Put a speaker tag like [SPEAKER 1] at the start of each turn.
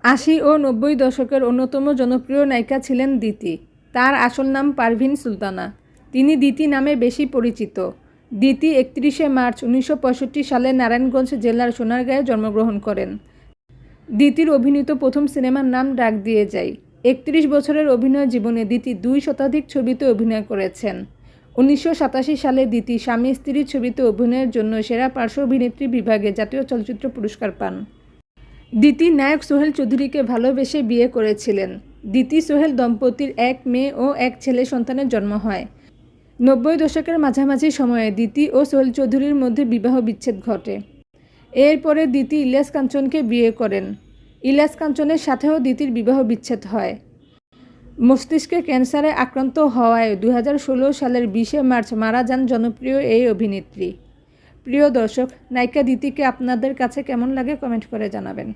[SPEAKER 1] ৮০ ও ৯০ দশকের অন্যতম জনপ্রিয় নায়িকা ছিলেন দিতি। তার আসল নাম পারভিন সুলতানা। তিনি দিতি নামে বেশি পরিচিত। দিতি ৩১শে মার্চ ১৯৬৫ সালে নারায়ণগঞ্জ জেলার সোনারগাঁয়ে জন্মগ্রহণ করেন। দিতির অভিনীত প্রথম সিনেমার নাম ডাক দিয়ে যাই। ৩১ বছরের অভিনয় জীবনে দিতি ২ শতাধিক ছবিতে অভিনয় করেছেন। ১৯৮৭ সালে দিতি স্বামী স্ত্রী ছবিতে অভিনয়ের জন্য সেরা পার্শ্ব অভিনেত্রী বিভাগে জাতীয় চলচ্চিত্র পুরস্কার পান। দিতি নায়ক সোহেল চৌধুরীকে ভালোবেসে বিয়ে করেছিলেন। দিতি সোহেল দম্পতির ১ মেয়ে ও ১ ছেলে সন্তানের জন্ম হয়। ৯০ দশকের মাঝামাঝি সময়ে দিতি ও সোহেল চৌধুরীর মধ্যে বিবাহ বিচ্ছেদ ঘটে। এরপরে দিতি ইলিয়াস কাঞ্চনকে বিয়ে করেন। ইলিয়াস কাঞ্চনের সাথেও দিতির বিবাহ বিচ্ছেদ হয়। মস্তিষ্কে ক্যান্সারে আক্রান্ত হওয়ায় ২০১৬ সালের ২০শে মার্চ মারা যান জনপ্রিয় এই অভিনেত্রী। প্রিয় দর্শক, নায়িকা দিতিকে আপনাদের কাছে কেমন লাগে কমেন্ট করে জানাবেন।